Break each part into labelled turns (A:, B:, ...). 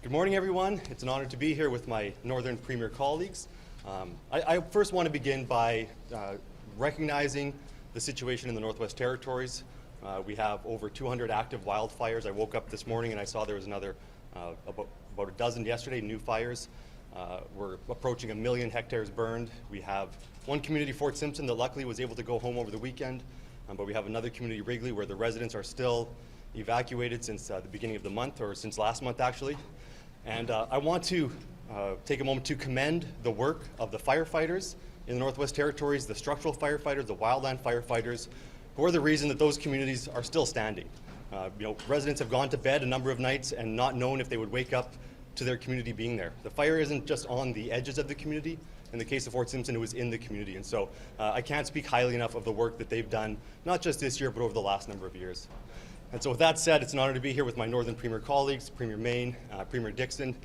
A: Good morning, everyone. It's an honor to be here with my Northern Premier colleagues. I first want to begin by recognizing the situation in the Northwest Territories. We have over 200 active wildfires. I woke up this morning and I saw there was another about a dozen yesterday, new fires. We're approaching 1 million hectares burned. We have one community, Fort Simpson, that luckily was able to go home over the weekend, but we have another community, Wrigley, where the residents are still evacuated since the beginning of the month, or since last month actually. And I want to take a moment to commend the work of the firefighters in the Northwest Territories, the structural firefighters, the wildland firefighters, who are the reason that those communities are still standing. Residents have gone to bed a number of nights and not known if they would wake up to their community being there. The fire isn't just on the edges of the community. In the case of Fort Simpson, it was in the community. And so I can't speak highly enough of the work that they've done, not just this year, but over the last number of years. And so with that said, it's an honor to be here with my Northern Premier colleagues, Premier Main, Premier Dixon.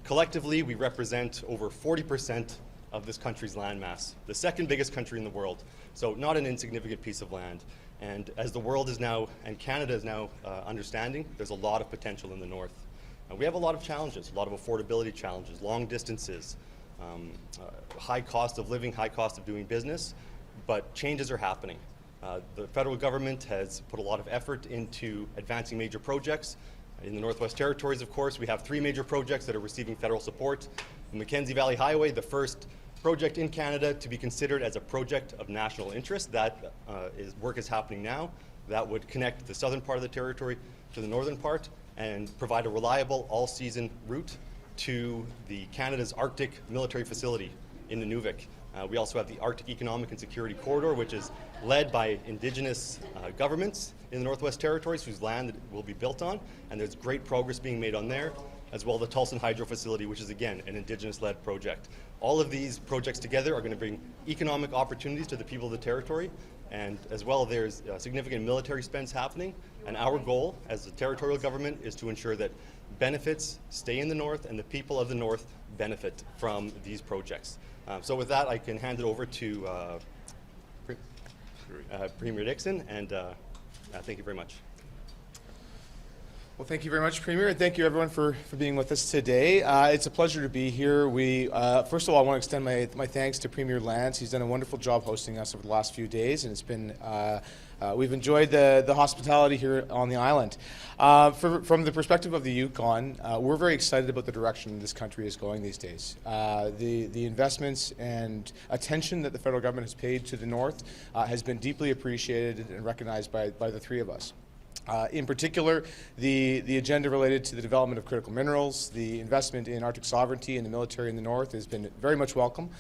A: Collectively, we represent over 40% of this country's landmass, the second biggest country in the world. So not an insignificant piece of land. And as the world is now, and Canada is now understanding, there's a lot of potential in the north. We have a lot of challenges, a lot of affordability challenges, long distances, high cost of living, high cost of doing business, but changes are happening. The federal government has put a lot of effort into advancing major projects. In the Northwest Territories, of course, we have 3 major projects that are receiving federal support. The Mackenzie Valley Highway, the first project in Canada to be considered as a project of national interest. That work is happening now. That would connect the southern part of the territory to the northern part and provide a reliable all-season route to the Canada's Arctic military facility in Nunavut. We also have the Arctic Economic and Security Corridor, which is led by Indigenous governments in the Northwest Territories whose land it will be built on, and there's great progress being made on there, as well as the Tulsan Hydro Facility, which is again an Indigenous-led project. All of these projects together are going to bring economic opportunities to the people of the territory, and as well there's significant military spends happening, and our goal as the territorial government is to ensure that benefits stay in the north and the people of the north benefit from these projects. So with that, I can hand it over to Premier Dixon, and thank you very much.
B: Well, thank you very much, Premier, and thank you everyone for being with us today. It's a pleasure to be here. First of all, I want to extend my thanks to Premier Lantz. He's done a wonderful job hosting us over the last few days, and it's been we've enjoyed the hospitality here on the island. From the perspective of the Yukon, we're very excited about the direction this country is going these days. The investments and attention that the federal government has paid to the north has been deeply appreciated and recognized by the 3 of us. In particular, the agenda related to the development of critical minerals, the investment in Arctic sovereignty and the military in the north has been very much welcome.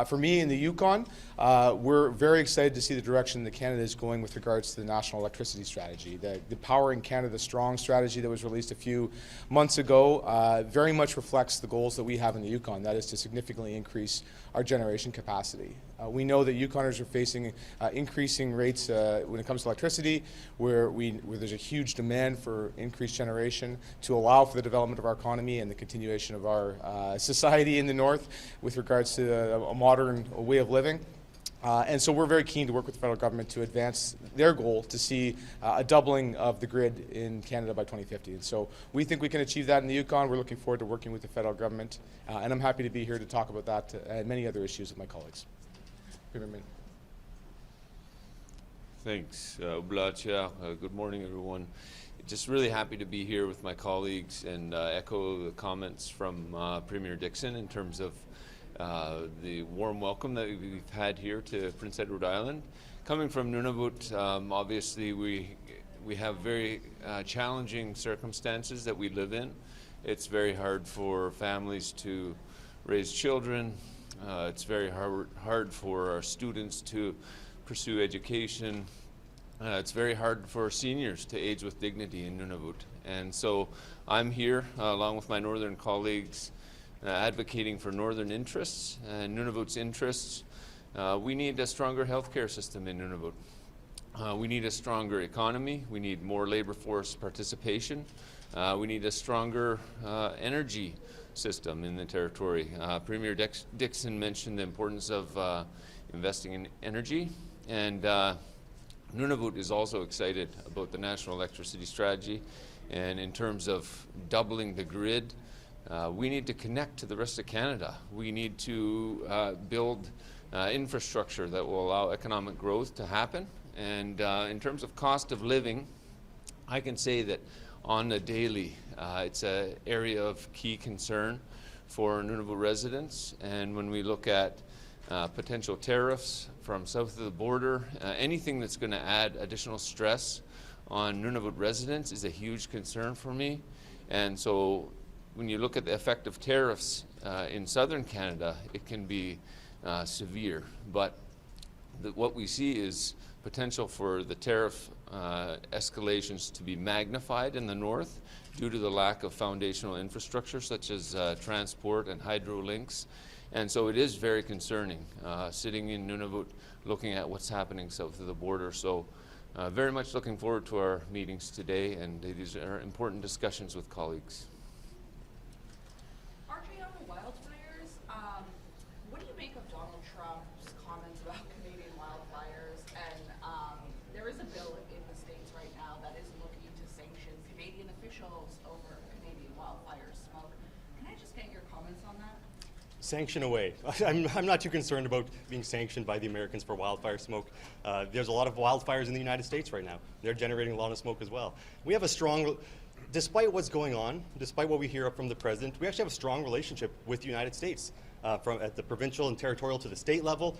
B: For me in the Yukon, we're very excited to see the direction that Canada is going with regards to the national electricity strategy. The Powering Canada Strong strategy that was released a few months ago very much reflects the goals that we have in the Yukon, that is to significantly increase our generation capacity. We know that Yukoners are facing increasing rates when it comes to electricity, where there's a huge demand for increased generation to allow for the development of our economy and the continuation of our society in the north with regards to a modern way of living. And so we're very keen to work with the federal government to advance their goal to see a doubling of the grid in Canada by 2050. And so we think we can achieve that in the Yukon. We're looking forward to working with the federal government. And I'm happy to be here to talk about that and many other issues with my colleagues. Premier Main.
C: Thanks, Blacha. Good morning, everyone. Just really happy to be here with my colleagues and echo the comments from Premier Dixon in terms of the warm welcome that we've had here to Prince Edward Island. Coming from Nunavut, obviously we have very challenging circumstances that we live in. It's very hard for families to raise children. It's very hard for our students to pursue education. It's very hard for seniors to age with dignity in Nunavut. And so I'm here along with my northern colleagues advocating for northern interests and Nunavut's interests. We need a stronger healthcare system in Nunavut. We need a stronger economy. We need more labor force participation. We need a stronger energy system in the territory. Premier Dixon mentioned the importance of investing in energy, and Nunavut is also excited about the National Electricity Strategy, and in terms of doubling the grid we need to connect to the rest of Canada. We need to build infrastructure that will allow economic growth to happen. And in terms of cost of living, I can say that on the daily, it's an area of key concern for Nunavut residents. And when we look at potential tariffs from south of the border, anything that's going to add additional stress on Nunavut residents is a huge concern for me. And so when you look at the effect of tariffs in southern Canada, it can be severe. But what we see is potential for the tariff escalations to be magnified in the north due to the lack of foundational infrastructure such as transport and hydro links. And so it is very concerning sitting in Nunavut looking at what's happening south of the border. So very much looking forward to our meetings today, and these are important discussions with colleagues.
D: Archie, on the wildfires, what do you make of Donald Trump's comments about Canadian wildfires? And there is a bill in the States right now that is looking to sanction Canadian officials over Canadian wildfire smoke. Can I just get your comments on that?
A: Sanction away. I'm not too concerned about being sanctioned by the Americans for wildfire smoke. There's a lot of wildfires in the United States right now. They're generating a lot of smoke as well. We have a strong, despite what's going on, despite what we hear up from the president, we actually have a strong relationship with the United States, from at the provincial and territorial to the state level,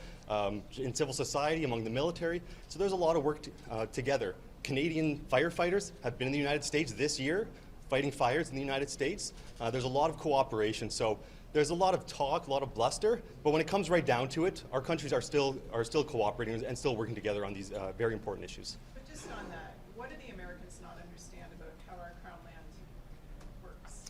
A: in civil society, among the military. So there's a lot of work together. Canadian firefighters have been in the United States this year, fighting fires in the United States. There's a lot of cooperation. So there's a lot of talk, a lot of bluster, but when it comes right down to it, our countries are still cooperating and still working together on these very important issues.
E: But just on that, what do the Americans not understand about how our Crown land works?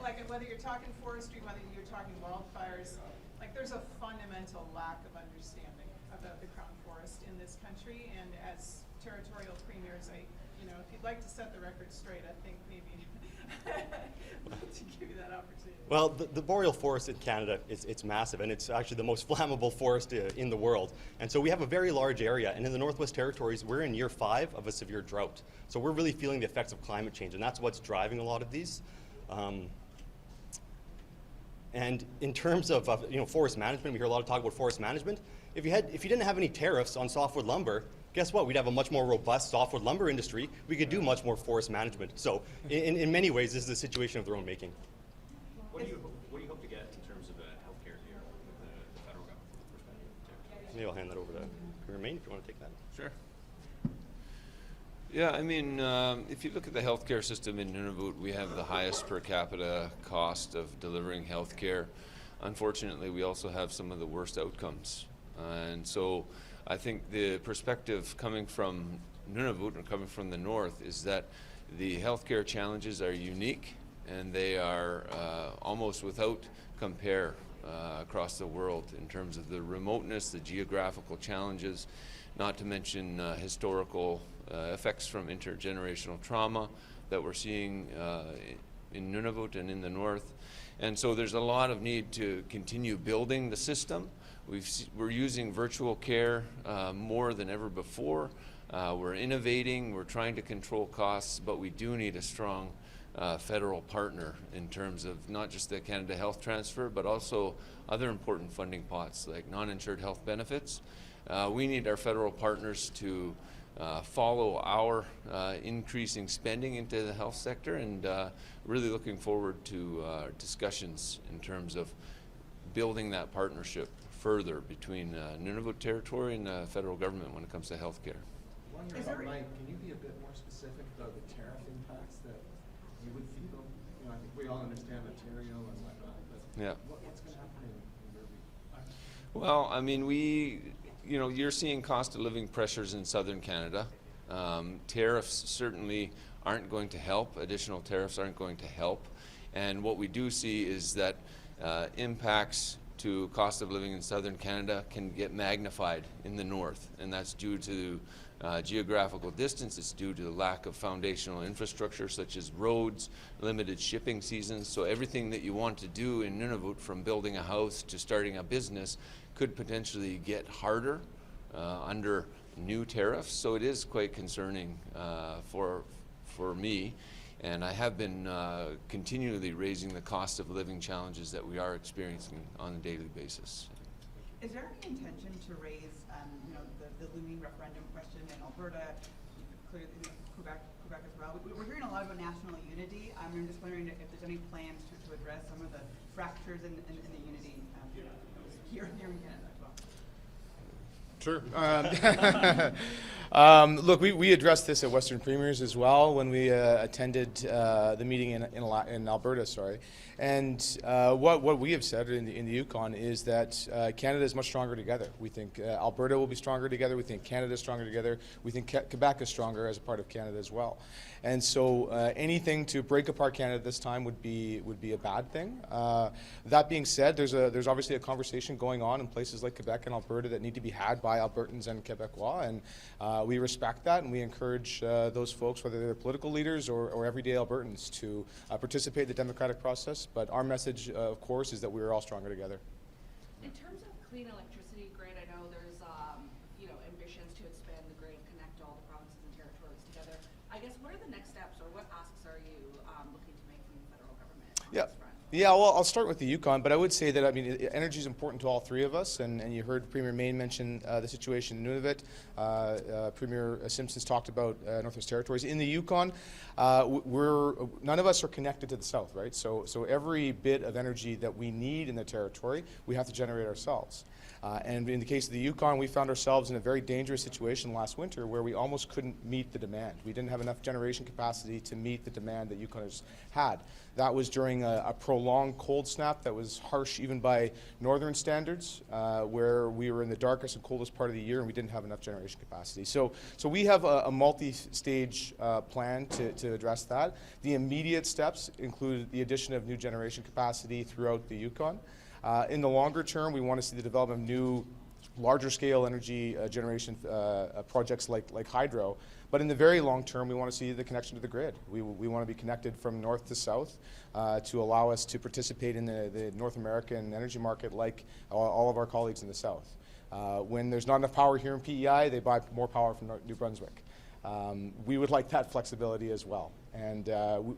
E: Like whether you're talking forestry, whether you're talking wildfires, like there's a fundamental lack of understanding about the Crown Forest in this country. And as territorial premiers, if you'd like to set the record straight, I think maybe to give you that opportunity.
A: Well, the boreal forest in Canada, it's massive, and it's actually the most flammable forest in the world. And so we have a very large area, and in the Northwest Territories, we're in year 5 of a severe drought. So we're really feeling the effects of climate change, and that's what's driving a lot of these. And in terms of forest management, we hear a lot of talk about forest management. If you didn't have any tariffs on softwood lumber, guess what? We'd have a much more robust softwood lumber industry. We could do much more forest management. So in many ways, this is a situation of their own making.
F: What do you hope to get in terms of healthcare here with the federal government perspective?
A: Maybe I'll hand that over to Premier Main if you want to take that.
C: Sure. Yeah, I mean, if you look at the healthcare system in Nunavut, we have the highest per capita cost of delivering healthcare. Unfortunately, we also have some of the worst outcomes. And so I think the perspective coming from Nunavut and coming from the north is that the healthcare challenges are unique and they are almost without compare across the world in terms of the remoteness, the geographical challenges, not to mention historical effects from intergenerational trauma that we're seeing in Nunavut and in the north. And so there's a lot of need to continue building the system. We're using virtual care more than ever before. We're innovating, we're trying to control costs, but we do need a strong federal partner in terms of not just the Canada Health Transfer, but also other important funding pots like non-insured health benefits. We need our federal partners to follow our increasing spending into the health sector, and really looking forward to discussions in terms of building that partnership further between Nunavut Territory and the federal government when it comes to health care.
G: Mike, can you be a bit more specific about the tariff impacts that you would feel? I think we all understand Ontario and whatnot, but
C: Yeah.
G: what's going to happen in your region?
C: Well, I mean, you're seeing cost of living pressures in southern Canada. Tariffs certainly aren't going to help. Additional tariffs aren't going to help. And what we do see is that impacts to cost of living in southern Canada can get magnified in the north, and that's due to geographical distance. It's due to the lack of foundational infrastructure such as roads, limited shipping seasons. So everything that you want to do in Nunavut, from building a house to starting a business, could potentially get harder under new tariffs. So it is quite concerning for me. And I have been continually raising the cost of living challenges that we are experiencing on a daily basis.
H: Is there any intention to raise, the looming referendum question in Alberta, clearly Quebec as well? We're hearing a lot about national unity. I'm just wondering if there's any plans to address some of the fractures in the unity here in Canada as well.
B: Sure. Look, we addressed this at Western Premiers as well when we attended the meeting in Alberta. Sorry, and what we have said in the Yukon is that Canada is much stronger together. We think Alberta will be stronger together. We think Canada is stronger together. We think Quebec is stronger as a part of Canada as well. And so anything to break apart Canada this time would be a bad thing. That being said, there's obviously a conversation going on in places like Quebec and Alberta that need to be had by Albertans and Quebecois, and we respect that, and we encourage those folks, whether they're political leaders or everyday Albertans, to participate in the democratic process. But our message, of course, is that we are all stronger together.
D: In terms of clean electricity grid, I know there's ambitions to expand the grid, connect all the provinces and territories together. I guess what are the next steps, or what asks are you looking to make from the federal government on this front?
B: Yeah, well, I'll start with the Yukon, but I would say that, energy is important to all three of us, and you heard Premier Main mention the situation in Nunavut. Premier Simpson's talked about Northwest Territories. In the Yukon, none of us are connected to the south, right? So every bit of energy that we need in the territory, we have to generate ourselves. And in the case of the Yukon, we found ourselves in a very dangerous situation last winter where we almost couldn't meet the demand. We didn't have enough generation capacity to meet the demand that Yukoners had. That was during a prolonged cold snap that was harsh even by northern standards, where we were in the darkest and coldest part of the year and we didn't have enough generation capacity. So we have a multi-stage plan to address that. The immediate steps include the addition of new generation capacity throughout the Yukon. In the longer term, we want to see the development of new, larger scale energy generation projects like hydro. But in the very long term, we want to see the connection to the grid. We want to be connected from north to south to allow us to participate in the North American energy market like all of our colleagues in the south. When there's not enough power here in PEI, they buy more power from New Brunswick. We would like that flexibility as well. And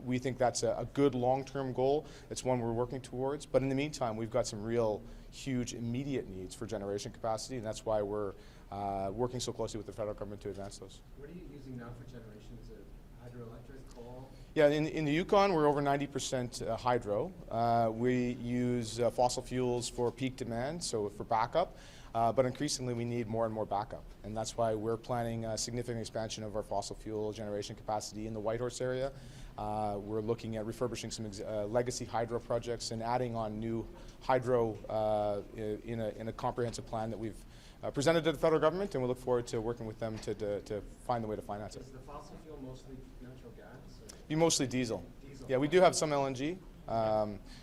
B: we think that's a good long-term goal. It's one we're working towards. But in the meantime, we've got some real huge immediate needs for generation capacity, and that's why we're working so closely with the federal government to advance those.
G: What are you using now for generation? Is it hydroelectric, coal?
B: Yeah, in the Yukon, we're over 90% hydro. We use fossil fuels for peak demand, so for backup. But increasingly, we need more and more backup. And that's why we're planning a significant expansion of our fossil fuel generation capacity in the Whitehorse area. We're looking at refurbishing some legacy hydro projects and adding on new hydro in a comprehensive plan that we've presented to the federal government, and we look forward to working with them to find the way to finance it.
G: Is the fossil fuel mostly natural gas?
B: Be mostly diesel. Yeah, we do have some LNG.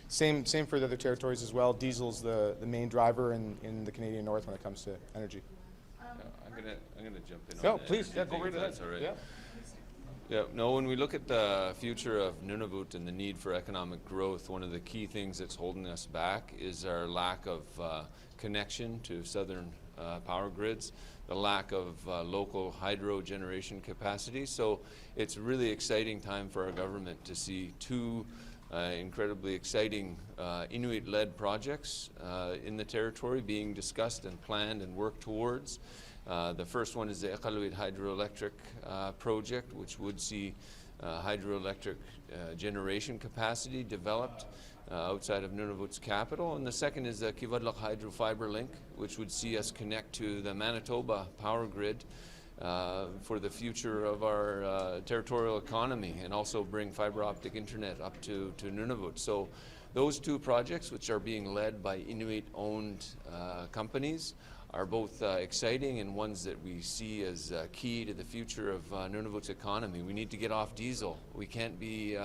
B: Same for the other territories as well. Diesel's the main driver in the Canadian North when it comes to energy.
C: I'm gonna jump in.
B: No,
C: on that,
B: please.
C: if
B: Yeah,
C: you
B: go
C: think
B: right ahead.
C: that's all right.
B: Yeah.
C: Yeah, no, when we look at the future of Nunavut and the need for economic growth, one of the key things that's holding us back is our lack of connection to southern power grids, the lack of local hydro generation capacity. So it's a really exciting time for our government to see two incredibly exciting Inuit-led projects in the territory being discussed and planned and worked towards. The first one is the Iqaluit hydroelectric project, which would see hydroelectric generation capacity developed outside of Nunavut's capital. And the second is the Kivadlak Hydro Fiber Link, which would see us connect to the Manitoba power grid for the future of our territorial economy, and also bring fiber optic internet up to Nunavut. So those two projects, which are being led by Inuit-owned companies, are both exciting and ones that we see as key to the future of Nunavut's economy. We need to get off diesel. We can't be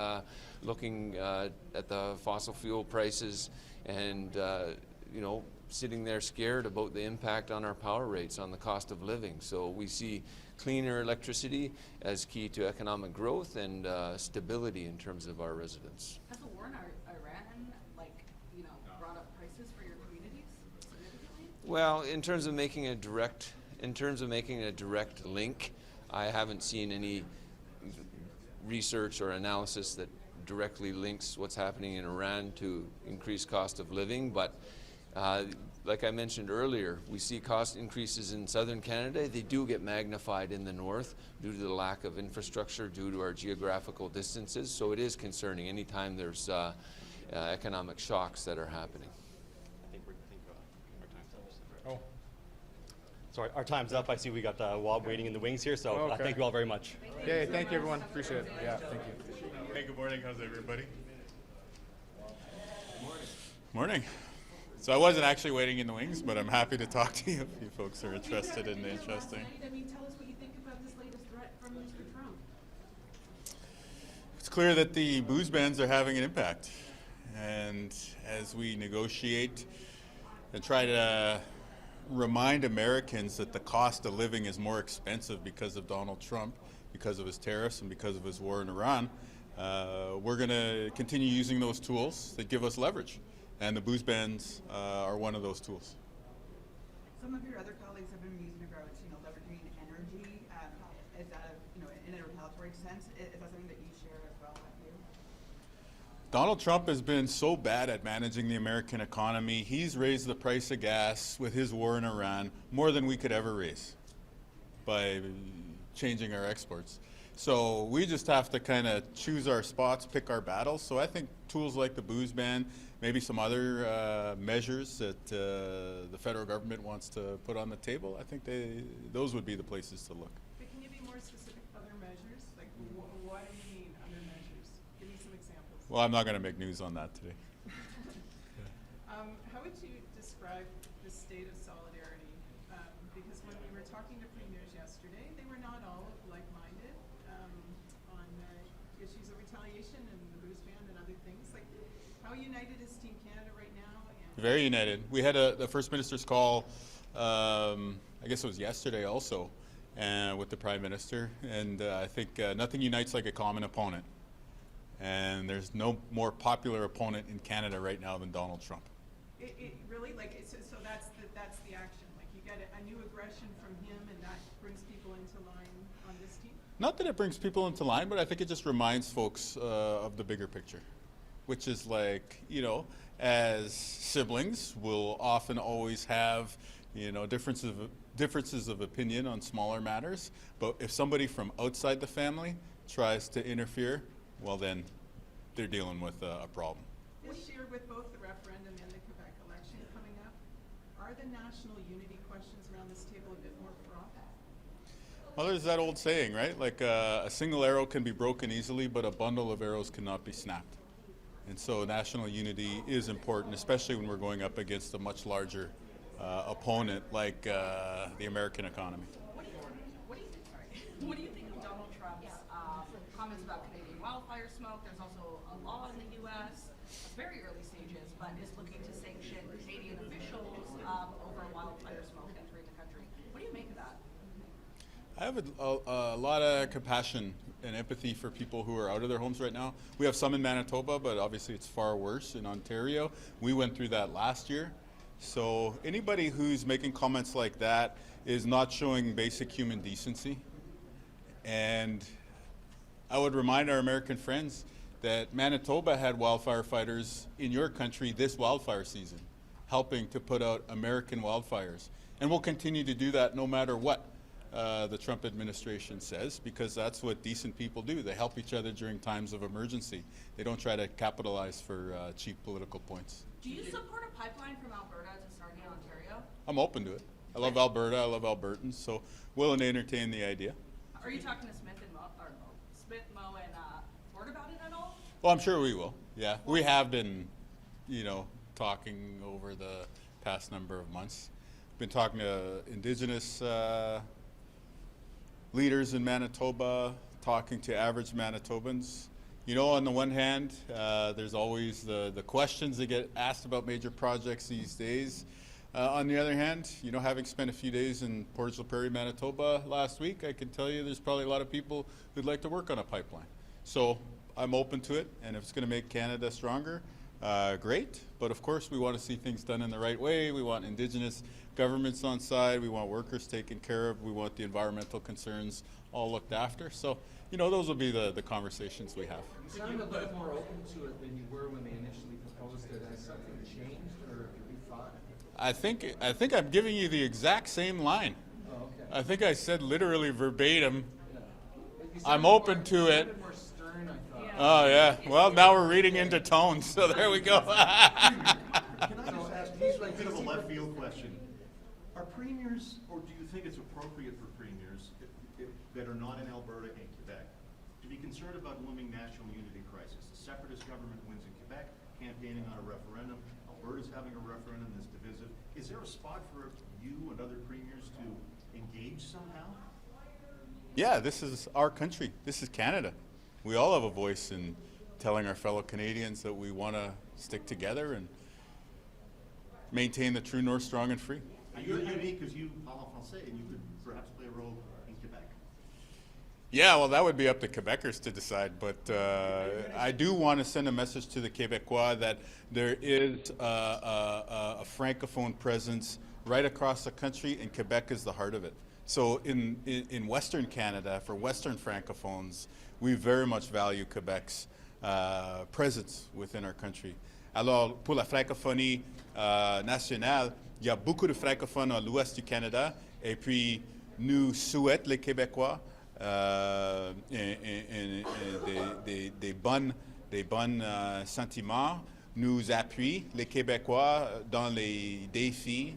C: looking at the fossil fuel prices and sitting there scared about the impact on our power rates, on the cost of living. So we see cleaner electricity as key to economic growth and stability in terms of our residents.
D: Has the war in Iran, brought up prices for your communities significantly?
C: Well, in terms of making a direct link, I haven't seen any research or analysis that directly links what's happening in Iran to increased cost of living, but like I mentioned earlier, we see cost increases in southern Canada. They do get magnified in the north due to the lack of infrastructure, due to our geographical distances. So it is concerning anytime there's economic shocks that are happening.
A: I think our time's up.
B: Oh.
A: Sorry, our time's up. I see we got Wab waiting in the wings here, so
B: Okay.
A: thank you all very much.
B: Okay, thank you, everyone. Appreciate it. Yeah, thank you.
I: Hey, good morning. How's everybody? Morning. So I wasn't actually waiting in the wings, but I'm happy to talk to you if you folks are interested in the interesting.
D: I mean, tell us what you think about this latest threat from Mr. Trump.
I: It's clear that the booze bans are having an impact. And as we negotiate and try to remind Americans that the cost of living is more expensive because of Donald Trump, because of his tariffs and because of his war in Iran, we're going to continue using those tools that give us leverage. And the booze bans are one of those tools.
H: Some of your other colleagues have been using about, leveraging energy. Is that, in a retaliatory sense? Is that something that you share as well, have you?
I: Donald Trump has been so bad at managing the American economy. He's raised the price of gas with his war in Iran more than we could ever raise by changing our exports. So we just have to kind of choose our spots, pick our battles. So I think tools like the booze ban, maybe some other measures that the federal government wants to put on the table, I think those would be the places to look.
E: But can you be more specific, other measures? Like, what do you mean, other measures? Give me some examples.
I: Well, I'm not going to make news on that today.
E: How would you describe the state of solidarity? Because when we were talking to premiers yesterday, they were not all like-minded on issues of retaliation and the booze ban and other things. Like, how united is Team Canada right now? And
I: Very united. We had the First Minister's call, I guess it was yesterday also, with the Prime Minister. And I think nothing unites like a common opponent. And there's no more popular opponent in Canada right now than Donald Trump.
E: it really, like, so that's the action. Like, you get a new aggression from him, and that brings people into line on this team?
I: Not that it brings people into line, but I think it just reminds folks of the bigger picture, which is like, as siblings, we'll often always have, differences of opinion on smaller matters. But if somebody from outside the family tries to interfere, well, then they're dealing with a problem.
E: This year, with both the referendum and the Quebec election coming up, are the national unity questions around this table a bit more fraught?
I: Well, there's that old saying, right? Like a single arrow can be broken easily, but a bundle of arrows cannot be snapped. And so national unity is important, especially when we're going up against a much larger opponent like the American economy.
D: What do you think of Donald Trump's comments about Canadian wildfire smoke? There's also a law in the U.S. It's very early stages, but is looking to sanction Canadian officials over wildfire smoke entering the country. What do you make of that?
I: I have a lot of compassion and empathy for people who are out of their homes right now. We have some in Manitoba, but obviously it's far worse in Ontario. We went through that last year. So anybody who's making comments like that is not showing basic human decency. And I would remind our American friends that Manitoba had wildfire fighters in your country this wildfire season, helping to put out American wildfires. And we'll continue to do that no matter what the Trump administration says, because that's what decent people do. They help each other during times of emergency. They don't try to capitalize for cheap political points.
D: Do you support a pipeline from Alberta to Sarnia, Ontario?
I: I'm open to it. I love Alberta. I love Albertans, so willing to entertain the idea.
D: Are you talking to Smith, Mo, and Ford about it at all?
I: Well, I'm sure we will. Yeah, we have been, talking over the past number of months. Been talking to Indigenous leaders in Manitoba, talking to average Manitobans. On the one hand, there's always the questions that get asked about major projects these days. On the other hand, having spent a few days in Portage la Prairie, Manitoba last week, I can tell you there's probably a lot of people who'd like to work on a pipeline. So I'm open to it, and if it's going to make Canada stronger, great. But of course, we want to see things done in the right way. We want Indigenous governments on side. We want workers taken care of. We want the environmental concerns all looked after. So those will be the conversations we have.
G: You sound a bit more open to it than you were when they initially proposed it. Has something changed, or have you thought?
I: I think I'm giving you the exact same line.
G: Oh, okay.
I: I think I said literally verbatim,
G: Yeah. You
I: I'm
G: sounded
I: open
G: more-
I: to
G: you
I: it.
G: sounded more stern, I thought.
I: Oh yeah. Well, now we're reading into tones, so there we go.
F: Can I
G: So,
F: just ask
G: these
F: a
G: like
F: bit of a
G: these
F: left
G: people-
F: field question? Are premiers, or do you think it's appropriate for premiers that are not in Alberta and Quebec to be concerned about looming national unity crisis? The separatist government wins in Quebec, campaigning on a referendum. Alberta's having a referendum that's divisive. Is there a spot for you and other premiers to engage somehow?
I: Yeah, this is our country. This is Canada. We all have a voice in telling our fellow Canadians that we want to stick together and maintain the true north strong and free.
F: You're unique because you parle français, and you could perhaps play a role in Quebec.
I: Yeah, well, that would be up to Quebecers to decide, but I do want to send a message to the Québécois that there is a francophone presence right across the country, and Quebec is the heart of it. So in Western Canada, for Western francophones, we very much value Quebec's presence within our country. Alors, pour la francophonie nationale, il y a beaucoup de francophones à l'ouest du Canada, et puis nous souhaitons les Québécois des bons sentiments, nous appuient les Québécois dans les défis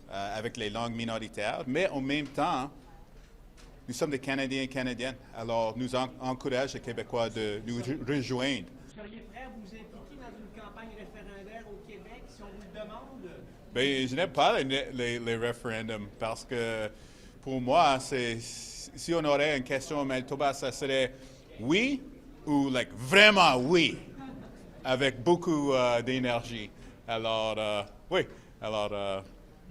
I: avec les langues minoritaires, mais en même temps, nous sommes des Canadiens et Canadiennes, alors nous encourageons les Québécois de nous rejoindre.
J: Vous seriez prêt à vous impliquer dans une campagne référendaire au Québec si on vous le demande?
I: Ben, je n'aime pas les référendums parce que pour moi, si on aurait une question au Manitoba, ça serait oui ou vraiment oui, avec beaucoup d'énergie. Alors, oui,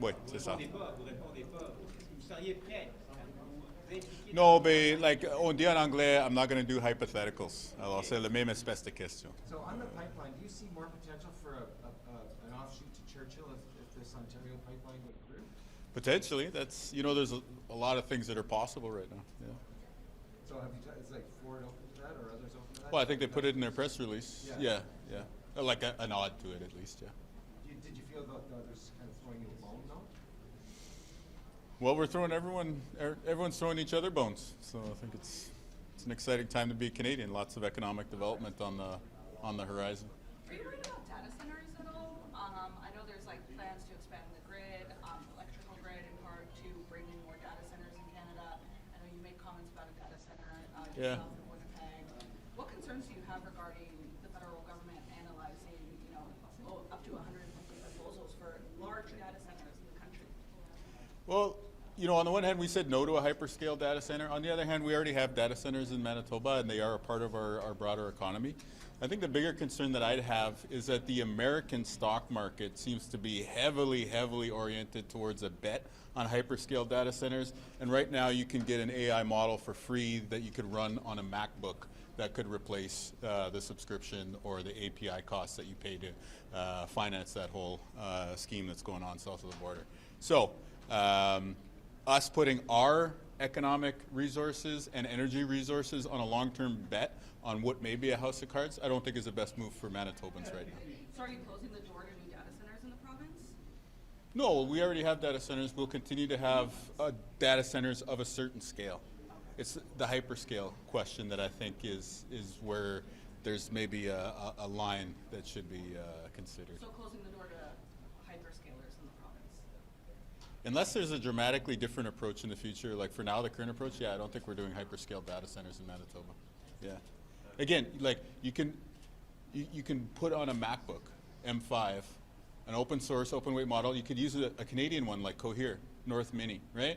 I: oui, c'est ça.
J: Vous répondez pas. Vous seriez prêt à vous impliquer?
I: Non, ben, on dit en anglais, I'm not going to do hypotheticals. Alors, c'est la même espèce de question.
G: So on the pipeline, do you see more potential for an offshoot to Churchill if this Ontario pipeline would approve?
I: Potentially, that's, there's a lot of things that are possible right now. Yeah.
G: So have you, is Ford open to that, or others open to that?
I: Well, I think they put it in their press release.
G: Yeah.
I: Yeah. Like a nod to it, at least, yeah.
G: Did you feel that others kind of throwing you a bone, though?
I: Well, we're throwing everyone's throwing each other bones. So I think it's an exciting time to be a Canadian. Lots of economic development on the horizon.
D: Are you worried about data centers at all? I know there's plans to expand the grid, electrical grid in part to bring in more data centers in Canada. I know you made comments about a data center
I: Yeah.
D: yourself in Winnipeg. What concerns do you have regarding the federal government analyzing, up to 150 proposals for large data centers in the country?
I: Well, on the one hand, we said no to a hyperscale data center. On the other hand, we already have data centers in Manitoba, and they are a part of our broader economy. I think the bigger concern that I'd have is that the American stock market seems to be heavily oriented towards a bet on hyperscale data centers. And right now, you can get an AI model for free that you could run on a MacBook that could replace the subscription or the API costs that you pay to finance that whole scheme that's going on south of the border. So, us putting our economic resources and energy resources on a long-term bet on what may be a house of cards, I don't think is the best move for Manitobans right now.
D: So are you closing the door to new data centers in the province?
I: No, we already have data centers. We'll continue to have data centers of a certain scale. It's the hyperscale question that I think is where there's maybe a line that should be considered.
D: So closing the door to hyperscalers in the province?
I: Unless there's a dramatically different approach in the future, like for now, the current approach, I don't think we're doing hyperscale data centers in Manitoba. Yeah. Again, you can put on a MacBook M5, an open source, open weight model. You could use a Canadian one like Cohere, North Mini, right?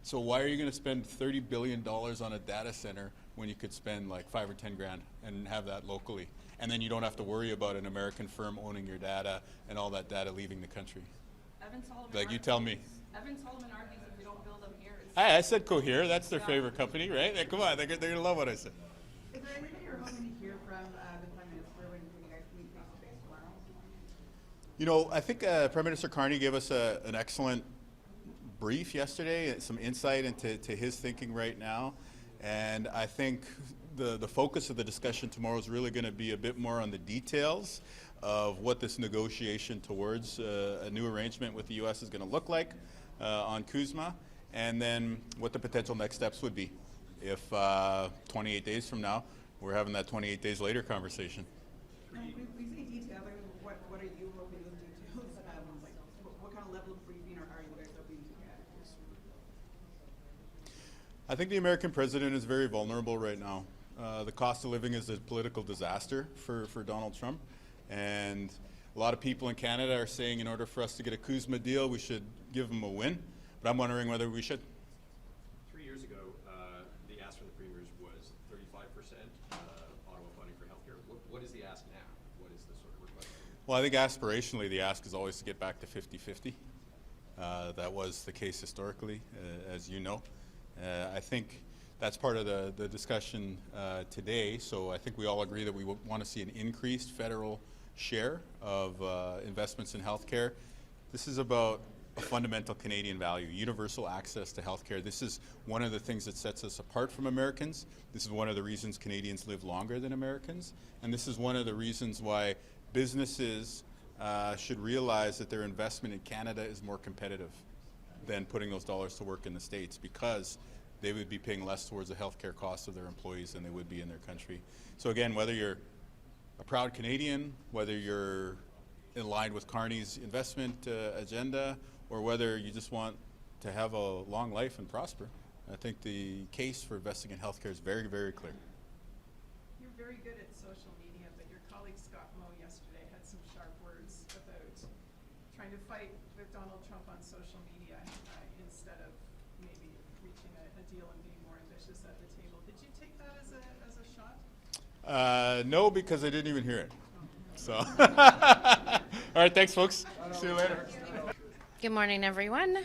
I: So why are you going to spend $30 billion on a data center when you could spend like $5 or $10 grand and have that locally? And then you don't have to worry about an American firm owning your data and all that data leaving the country.
D: Evan Solomon
I: You tell me.
D: Evan Solomon argues if we don't build them here, it's
I: I said Cohere. That's their favorite company, right? Come on, they're going to love what I said.
H: Is there anything you're hoping to hear from the Prime Minister when you guys meet face to face tomorrow?
I: I think Prime Minister Carney gave us an excellent brief yesterday, some insight into his thinking right now. And I think the focus of the discussion tomorrow is really going to be a bit more on the details of what this negotiation towards a new arrangement with the U.S. is going to look like on CUSMA, and then what the potential next steps would be if 28 days from now we're having that 28 days later conversation.
H: We say details, like what are you hoping those details, like what kind of level of briefing are you guys hoping to get?
I: I think the American president is very vulnerable right now. The cost of living is a political disaster for Donald Trump, and a lot of people in Canada are saying in order for us to get a CUSMA deal, we should give him a win, but I'm wondering whether we should.
K: 3 years ago, the ask from the premiers was 35% Ottawa funding for healthcare. What is the ask now? What is the sort of request?
I: Well, I think aspirationally the ask is always to get back to 50-50. That was the case historically, as you know. I think that's part of the discussion today. So I think we all agree that we want to see an increased federal share of investments in healthcare. This is about a fundamental Canadian value, universal access to healthcare. This is one of the things that sets us apart from Americans. This is one of the reasons Canadians live longer than Americans. And this is one of the reasons why businesses should realize that their investment in Canada is more competitive than putting those dollars to work in the States, because they would be paying less towards the healthcare costs of their employees than they would be in their country. So again, whether you're a proud Canadian, whether you're in line with Carney's investment agenda, or whether you just want to have a long life and prosper, I think the case for investing in healthcare is very, very clear.
E: You're very good at social media, but your colleague Scott Moe yesterday had some sharp words about trying to fight with Donald Trump on social media instead of maybe reaching a deal and being more ambitious at the table. Did you take that as a shot?
I: No, because I didn't even hear it. So, all right, thanks, folks. See you later.
L: Good morning, everyone.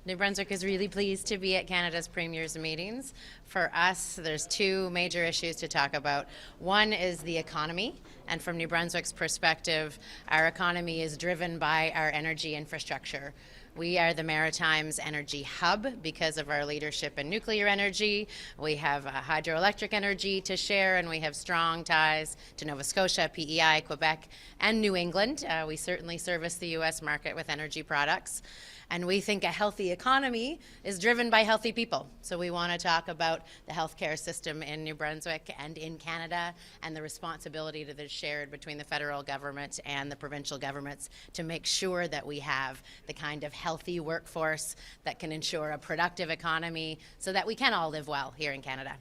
L: New Brunswick is really pleased to be at Canada's Premiers meetings. For us, there's two major issues to talk about. One is the economy, and from New Brunswick's perspective, our economy is driven by our energy infrastructure. We are the Maritime's energy hub because of our leadership in nuclear energy. We have hydroelectric energy to share, and we have strong ties to Nova Scotia, PEI, Quebec, and New England. We certainly service the U.S. market with energy products. And we think a healthy economy is driven by healthy people. So we want to talk about the healthcare system in New Brunswick and in Canada, and the responsibility that is shared between the federal government and the provincial governments to make sure that we have the kind of healthy workforce that can ensure a productive economy so that we can all live well here in Canada.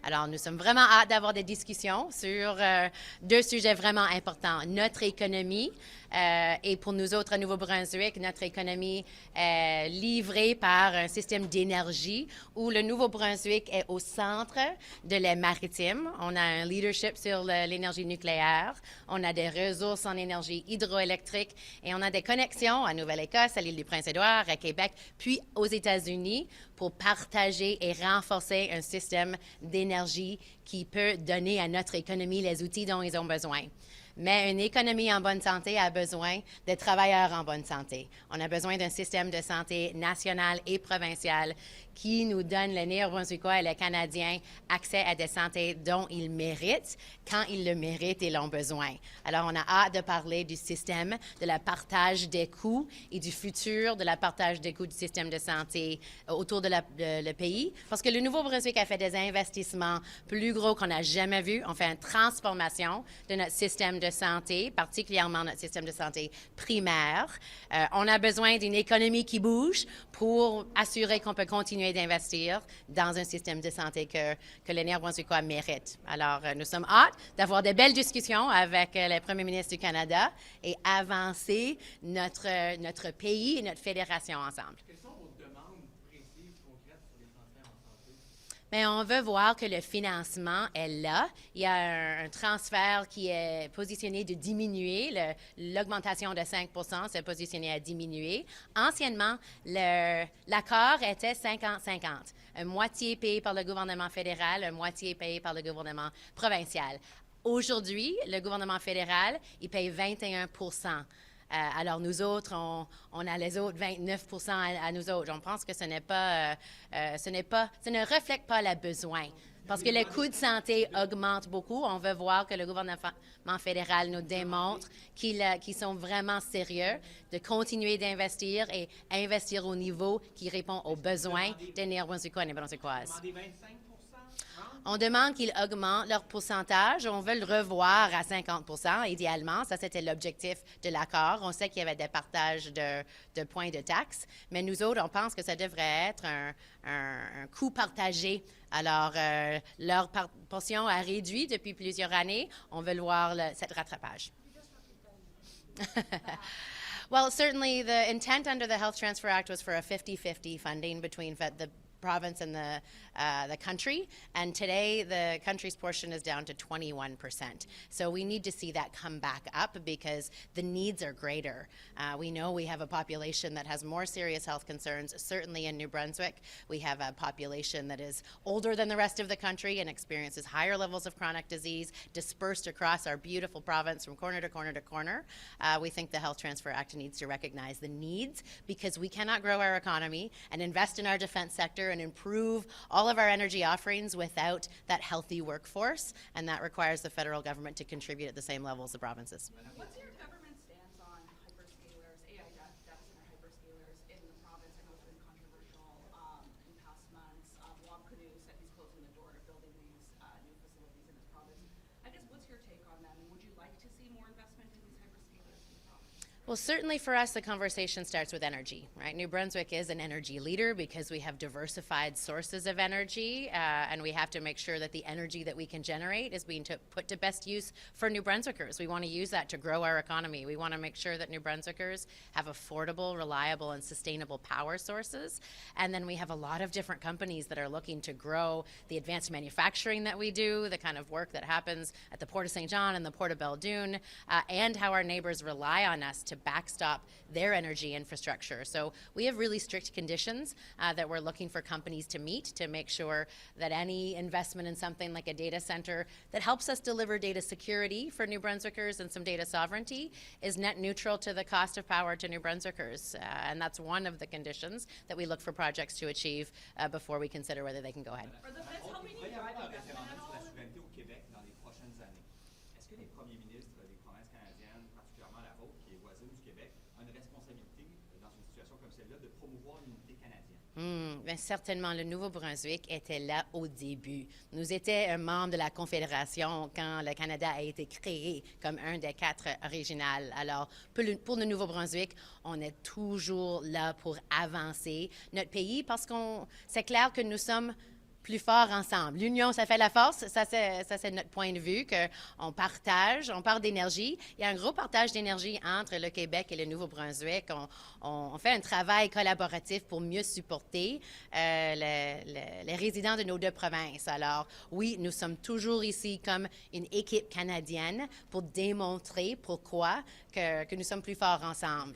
L: Alors, nous sommes vraiment hâte d'avoir des discussions sur deux sujets vraiment importants. Notre économie, et pour nous autres à Nouveau-Brunswick, notre économie est livrée par un système d'énergie où le Nouveau-Brunswick est au centre de la maritime. On a un leadership sur l'énergie nucléaire, on a des ressources en énergie hydroélectrique et on a des connexions à Nouvelle-Écosse, à l'île du Prince-Édouard, à Québec, puis aux États-Unis pour partager et renforcer un système d'énergie qui peut donner à notre économie les outils dont ils ont besoin. Mais une économie en bonne santé a besoin de travailleurs en bonne santé. On a besoin d'un système de santé national et provincial qui nous donne, les Néo-Brunswickois et les Canadiens, accès à des santé dont ils méritent, quand ils le méritent et l'ont besoin. Alors, on a hâte de parler du système, de la partage des coûts et du futur de la partage des coûts du système de santé autour de le pays. Parce que le Nouveau-Brunswick a fait des investissements plus gros qu'on n'a jamais vus. On fait une transformation de notre système de santé, particulièrement notre système de santé primaire. On a besoin d'une économie qui bouge pour assurer qu'on peut continuer d'investir dans un système de santé que les Néo-Brunswickois méritent. Alors, nous sommes hâte d'avoir de belles discussions avec le Premier ministre du Canada et avancer notre pays et notre fédération ensemble.
J: Quelles sont vos demandes précises, concrètes pour les transferts en santé?
L: Bien, on veut voir que le financement est là. Il y a un transfert qui est positionné de diminuer. L'augmentation de 5 % s'est positionnée à diminuer. Anciennement, l'accord était 50-50. Moitié payé par le gouvernement fédéral, moitié payé par le gouvernement provincial. Aujourd'hui, le gouvernement fédéral, il paye 21 % Alors nous autres, on a les autres 29% à nous autres. On pense que ce ne reflète pas le besoin. Parce que les coûts de santé augmentent beaucoup. On veut voir que le gouvernement fédéral nous démontre qu'ils sont vraiment sérieux de continuer d'investir et investir au niveau qui répond aux besoins des Néo-Brunswickois et Néo-Brunswickoises. On demande qu'ils augmentent leur pourcentage. On veut le revoir à 50%, idéalement. Ça, c'était l'objectif de l'accord. On sait qu'il y avait des partages de points de taxes, mais nous autres, on pense que ça devrait être un coût partagé. Alors, leur portion a réduit depuis plusieurs années. On veut voir cette rattrapage. Well, certainly the intent under the Health Transfer Act was for a 50-50 funding between the province and the country, and today the country's portion is down to 21%. So we need to see that come back up because the needs are greater. We know we have a population that has more serious health concerns, certainly in New Brunswick. We have a population that is older than the rest of the country and experiences higher levels of chronic disease dispersed across our beautiful province from corner to corner to corner. We think the Health Transfer Act needs to recognize the needs because we cannot grow our economy and invest in our defense sector and improve all of our energy offerings without that healthy workforce, and that requires the federal government to contribute at the same level as the provinces.
D: What's your government stance on hyperscalers, AI data center hyperscalers in the province? I know it's been controversial in past months. Wab Kinew said he's closing the door to building these new facilities in his province. I guess what's your take on them, and would you like to see more investment in these hyperscalers in the province?
L: Well, certainly for us, the conversation starts with energy, right? New Brunswick is an energy leader because we have diversified sources of energy, and we have to make sure that the energy that we can generate is being put to best use for New Brunswickers. We want to use that to grow our economy. We want to make sure that New Brunswickers have affordable, reliable, and sustainable power sources. And then we have a lot of different companies that are looking to grow the advanced manufacturing that we do, the kind of work that happens at the Port of St. John and the Port of Belledune, and how our neighbors rely on us to backstop their energy infrastructure. So we have really strict conditions that we're looking for companies to meet to make sure that any investment in something like a data center that helps us deliver data security for New Brunswickers and some data sovereignty is net neutral to the cost of power to New Brunswickers. And that's one of the conditions that we look for projects to achieve before we consider whether they can go ahead.
D: Are the feds helping you drive investment at all?
L: Bien, certainement, le Nouveau-Brunswick était là au début. Nous étions un membre de la Confédération quand le Canada a été créé comme un des 4 régionales. Alors, pour le Nouveau-Brunswick, on est toujours là pour avancer notre pays parce qu'on c'est clair que nous sommes plus forts ensemble. L'union, ça fait la force. Ça, c'est notre point de vue, qu'on partage, on parle d'énergie. Il y a un gros partage d'énergie entre le Québec et le Nouveau-Brunswick. On fait un travail collaboratif pour mieux supporter les résidents de nos 2 provinces. Alors, oui, nous sommes toujours ici comme une équipe canadienne pour démontrer pourquoi que nous sommes plus forts ensemble.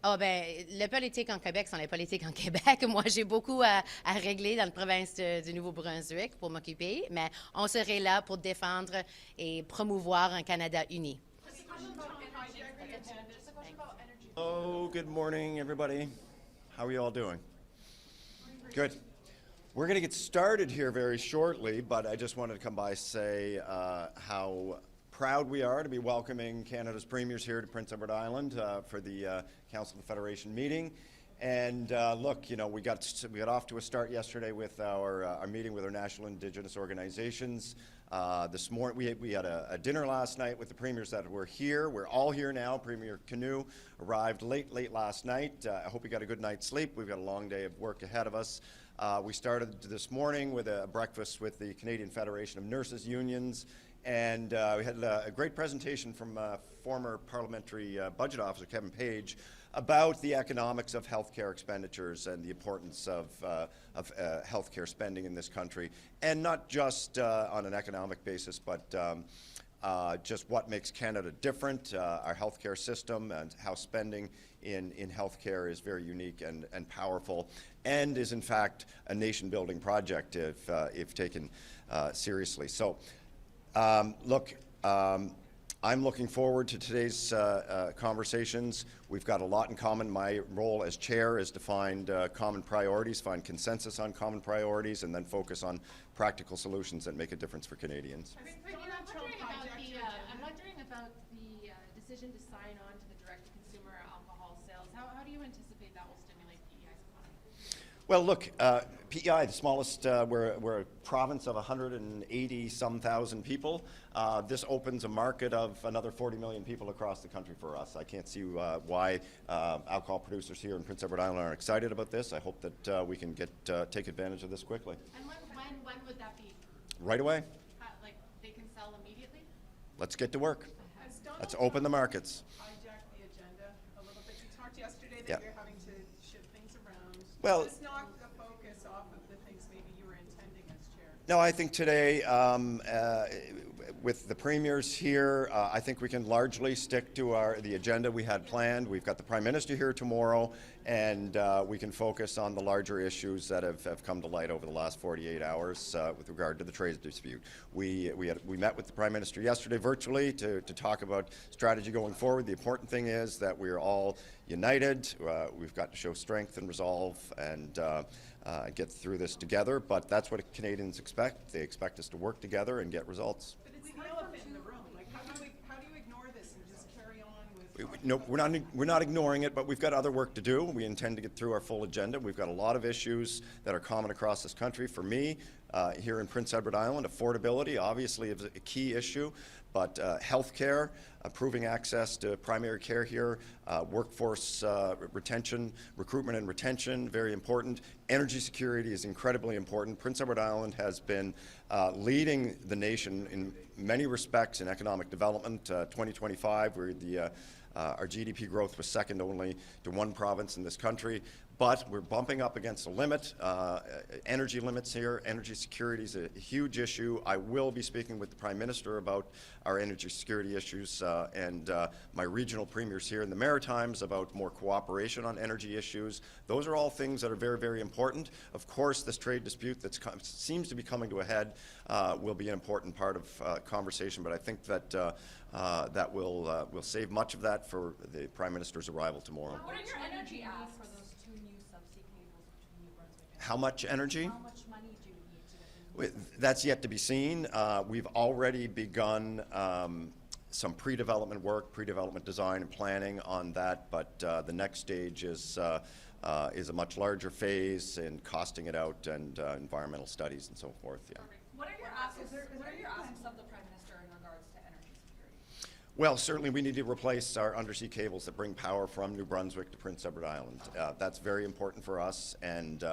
L: Oh, ben, les politiques en Québec sont les politiques en Québec. Moi, j'ai beaucoup à régler dans la province du Nouveau-Brunswick pour m'occuper, mais on serait là pour défendre et promouvoir un Canada uni.
M: Hello, good morning, everybody. How are you all doing? Good. We're going to get started here very shortly, but I just wanted to come by and say how proud we are to be welcoming Canada's premiers here to Prince Edward Island for the Council of the Federation meeting. And look, you know, we got off to a start yesterday with our meeting with our national Indigenous organizations. This morning, we had a dinner last night with the premiers that were here. We're all here now. Premier Kinew arrived late last night. I hope you got a good night's sleep. We've got a long day of work ahead of us. We started this morning with a breakfast with the Canadian Federation of Nurses Unions. And we had a great presentation from former parliamentary budget officer Kevin Page about the economics of healthcare expenditures and the importance of healthcare spending in this country, and not just on an economic basis, but just what makes Canada different, our healthcare system, and how spending in healthcare is very unique and powerful, and is in fact a nation-building project if taken seriously. So. Look, I'm looking forward to today's conversations. We've got a lot in common. My role as chair is to find common priorities, find consensus on common priorities, and then focus on practical solutions that make a difference for Canadians.
N: I'm wondering about the decision to sign on to the direct-to-consumer alcohol sales. How do you anticipate that will stimulate PEI's economy?
M: Well, look, PEI, the smallest, we're a province of 180-some thousand people. This opens a market of another 40 million people across the country for us. I can't see why alcohol producers here in Prince Edward Island aren't excited about this. I hope that we can take advantage of this quickly.
N: And when would that be?
M: Right away.
N: Like they can sell immediately?
M: Let's get to work. Let's open the markets.
E: Hijack the agenda a little bit. You talked yesterday that
M: Yeah.
E: you're having to shift things around.
M: Well,
E: Just knock the focus off of the things maybe you were intending as chair.
M: No, I think today, with the premiers here, I think we can largely stick to the agenda we had planned. We've got the Prime Minister here tomorrow, and we can focus on the larger issues that have come to light over the last 48 hours with regard to the trade dispute. We met with the Prime Minister yesterday virtually to talk about strategy going forward. The important thing is that we're all united. We've got to show strength and resolve and get through this together, but that's what Canadians expect. They expect us to work together and get results.
E: But it's the elephant in the room. Like, how do you ignore this and just carry on with?
M: No, we're not ignoring it, but we've got other work to do. We intend to get through our full agenda. We've got a lot of issues that are common across this country. For me, here in Prince Edward Island, affordability obviously is a key issue, but health care, improving access to primary care here, workforce retention, recruitment and retention, very important. Energy security is incredibly important. Prince Edward Island has been leading the nation in many respects in economic development. 2025, our GDP growth was second only to one province in this country. But we're bumping up against a limit, energy limits here. Energy security is a huge issue. I will be speaking with the Prime Minister about our energy security issues and my regional premiers here in the Maritimes about more cooperation on energy issues. Those are all things that are very, very important. Of course, this trade dispute that seems to be coming to a head will be an important part of conversation, but I think that that will save much of that for the Prime Minister's arrival tomorrow.
D: What are your energy asks?
M: How much energy?
N: How much money do you need to get them?
M: That's yet to be seen. We've already begun some pre-development work, pre-development design and planning on that, but the next stage is a much larger phase in costing it out and environmental studies and so forth. Yeah.
D: What are your asks of the Prime Minister in regards to energy security?
M: Well, certainly we need to replace our undersea cables that bring power from New Brunswick to Prince Edward Island. That's very important for us, and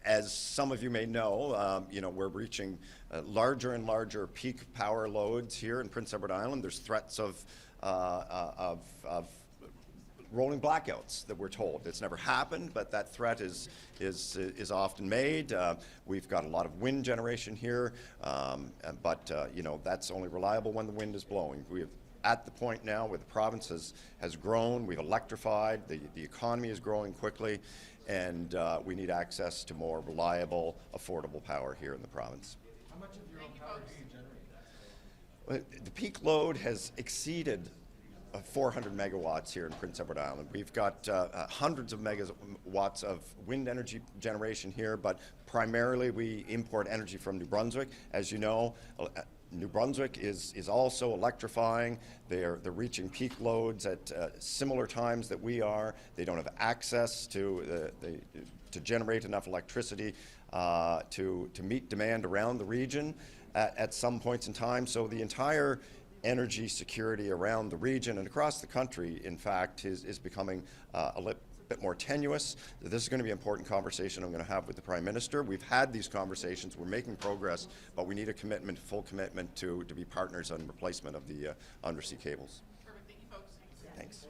M: as some of you may know, we're reaching larger and larger peak power loads here in Prince Edward Island. There's threats of rolling blackouts that we're told. It's never happened, but that threat is often made. We've got a lot of wind generation here, but that's only reliable when the wind is blowing. We have at the point now where the province has grown, we've electrified, the economy is growing quickly, and we need access to more reliable, affordable power here in the province.
G: How much of your own power do you generate?
M: The peak load has exceeded 400 megawatts here in Prince Edward Island. We've got hundreds of megawatts of wind energy generation here, but primarily we import energy from New Brunswick. As you know, New Brunswick is also electrifying. They're reaching peak loads at similar times that we are. They don't have access to generate enough electricity to meet demand around the region at some points in time. So the entire energy security around the region and across the country, in fact, is becoming a bit more tenuous. This is going to be an important conversation I'm going to have with the Prime Minister. We've had these conversations. We're making progress, but we need a commitment, full commitment to be partners on replacement of the undersea cables.
D: Perfect. Thank you, folks.
M: Thanks.